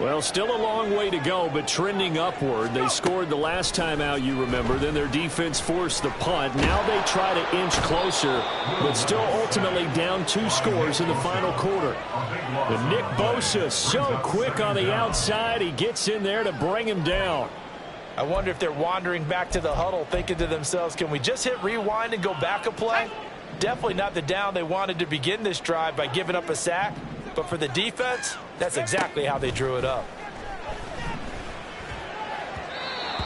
Well, still a long way to go, but trending upward. They scored the last time out, you remember. Then their defense forced the punt. Now they try to inch closer, but still ultimately down 2 scores in the final quarter. And Nick Bosa so quick on the outside. He gets in there to bring him down. I wonder if they're wandering back to the huddle thinking to themselves, can we just hit rewind and go back a play? Definitely not the down they wanted to begin this drive by giving up a sack. But for the defense, that's exactly how they drew it up.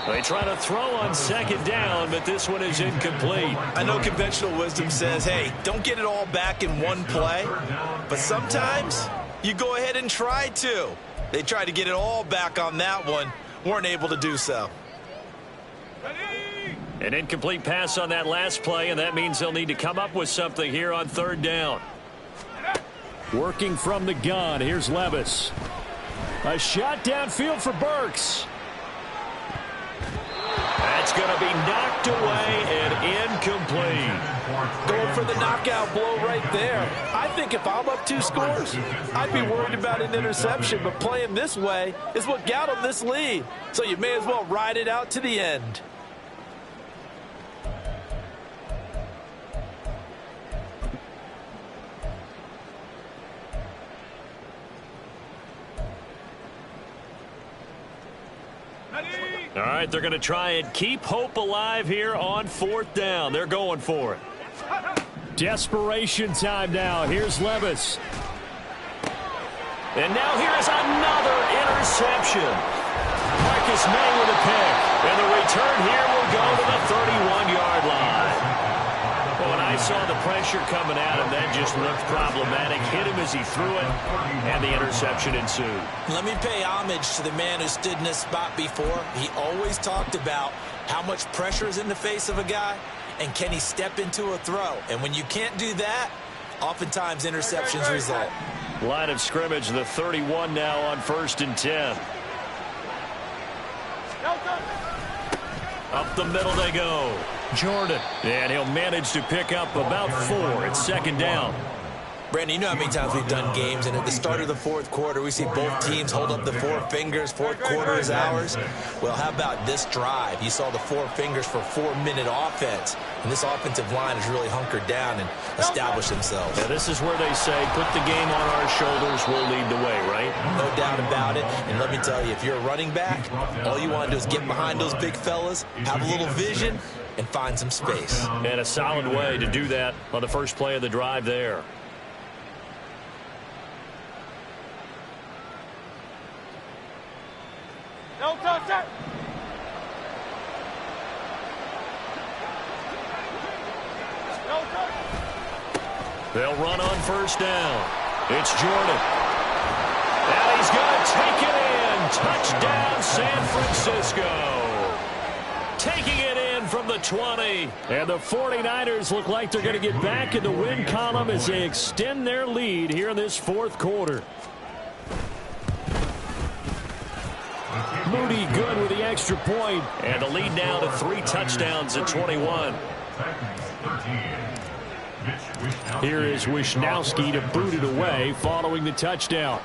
They try to throw on 2nd down, but this one is incomplete. I know conventional wisdom says, hey, don't get it all back in one play. But sometimes you go ahead and try to. They tried to get it all back on that one. Weren't able to do so. An incomplete pass on that last play, and that means they'll need to come up with something here on 3rd down. Working from the gun, here's Levis. A shot downfield for Burks. That's going to be knocked away and incomplete. Going for the knockout blow right there. I think if I'm up 2 scores, I'd be worried about an interception, but playing this way is what got him this lead. So you may as well ride it out to the end. All right, they're going to try and keep hope alive here on 4th down. They're going for it. Desperation time now. Here's Levis. And now here is another interception. Marcus May with a pick. And the return here will go to the 31-yard line. When I saw the pressure coming at him, that just looked problematic. Hit him as he threw it, and the interception ensued. Let me pay homage to the man who stood in this spot before. He always talked about how much pressure is in the face of a guy, and can he step into a throw. And when you can't do that, oftentimes interceptions result. Line of scrimmage, the 31 now on 1st and 10. Up the middle they go. Jordan. And he'll manage to pick up about 4. It's 2nd down. Brandon, you know how many times we've done games, and at the start of the 4th quarter, we see both teams hold up the 4 fingers. 4th quarter is ours. Well, how about this drive? You saw the 4 fingers for 4-minute offense, and this offensive line has really hunkered down and established themselves. Yeah, this is where they say, put the game on our shoulders, we'll lead the way, right? No doubt about it. And let me tell you, if you're a running back, all you want to do is get behind those big fellas, have a little vision, and find some space. And a solid way to do that on the first play of the drive there. No touch. They'll run on 1st down. It's Jordan. And he's going to take it in. Touchdown, San Francisco. Taking it in from the 20. And the 49ers look like they're going to get back in the win column as they extend their lead here in this 4th quarter. Moody good with the extra point. And the lead now to 3 touchdowns at 21. Here is Wishnowski to boot it away following the touchdown.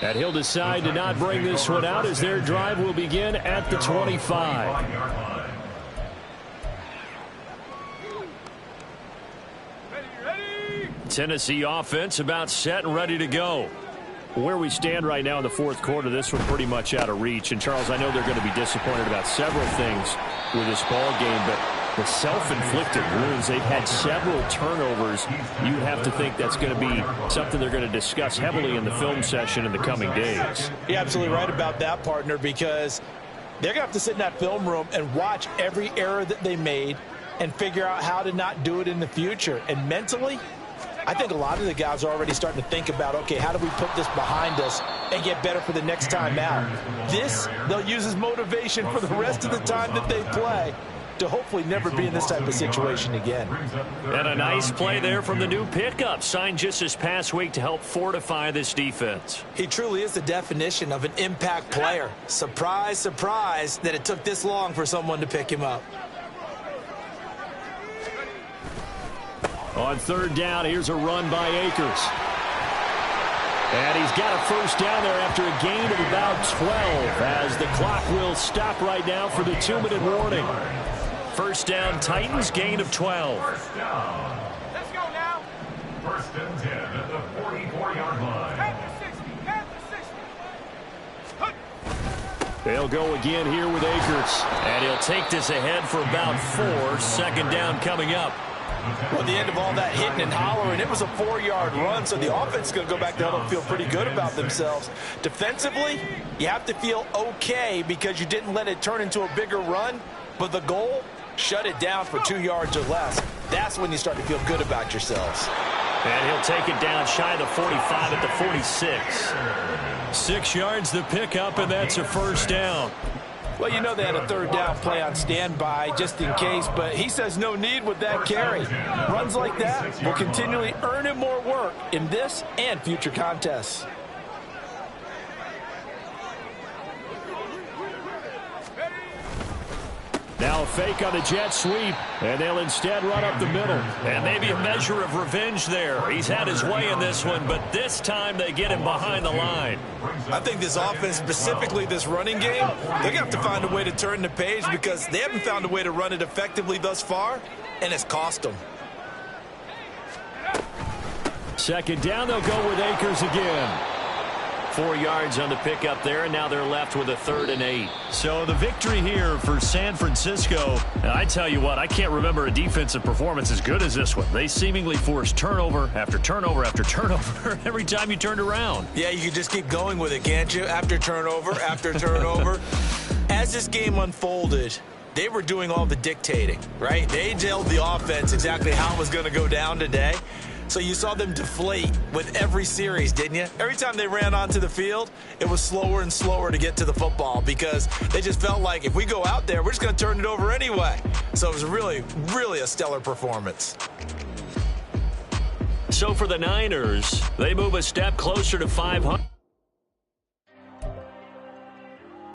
And he'll decide to not bring this one out as their drive will begin at the 25. Tennessee offense about set and ready to go. Where we stand right now in the 4th quarter, this one pretty much out of reach. And, Charles, I know they're going to be disappointed about several things with this ball game, but the self-inflicted wounds, they've had several turnovers. You have to think that's going to be something they're going to discuss heavily in the film session in the coming days. You're absolutely right about that, partner, because they're going to have to sit in that film room and watch every error that they made and figure out how to not do it in the future. And mentally, I think a lot of the guys are already starting to think about, okay, how do we put this behind us and get better for the next time out? This, they'll use as motivation for the rest of the time that they play to hopefully never be in this type of situation again. And a nice play there from the new pickup, signed just this past week to help fortify this defense. He truly is the definition of an impact player. Surprise, surprise that it took this long for someone to pick him up. On 3rd down, here's a run by Akers. And he's got a 1st down there after a gain of about 12 as the clock will stop right now for the 2-minute warning. 1st down, Titans, gain of 12. Let's go now. 1st and 10 at the 44-yard line. They'll go again here with Akers. And he'll take this ahead for about 4. 2nd down coming up. Well, at the end of all that hitting and hollering, it was a 4-yard run, so the offense is going to go back to huddle and feel pretty good about themselves. Defensively, you have to feel okay because you didn't let it turn into a bigger run, but the goal, shut it down for 2 yards or less. That's when you start to feel good about yourselves. And he'll take it down shy of the 45 at the 46. 6 yards the pickup, and that's a 1st down. Well, you know they had a 3rd down play on standby just in case, but he says no need with that carry. Runs like that will continually earn him more work in this and future contests. Now a fake on the jet sweep, and they'll instead run up the middle. And maybe a measure of revenge there. He's had his way in this one, but this time they get him behind the line. I think this offense, specifically this running game, they're going to have to find a way to turn the page because they haven't found a way to run it effectively thus far, and it's cost them. Second down, they'll go with Akers again. 4 yards on the pickup there, and now they're left with a 3rd and 8. So the victory here for San Francisco. And I tell you what, I can't remember a defensive performance as good as this one. They seemingly forced turnover after turnover after turnover every time you turned around. Yeah, you can just keep going with it, can't you? After turnover, after turnover. As this game unfolded, they were doing all the dictating, right? They told the offense exactly how it was going to go down today. So you saw them deflate with every series, didn't you? Every time they ran onto the field, it was slower and slower to get to the football because they just felt like if we go out there, we're just going to turn it over anyway. So it was really, really a stellar performance. So for the Niners, they move a step closer to 500.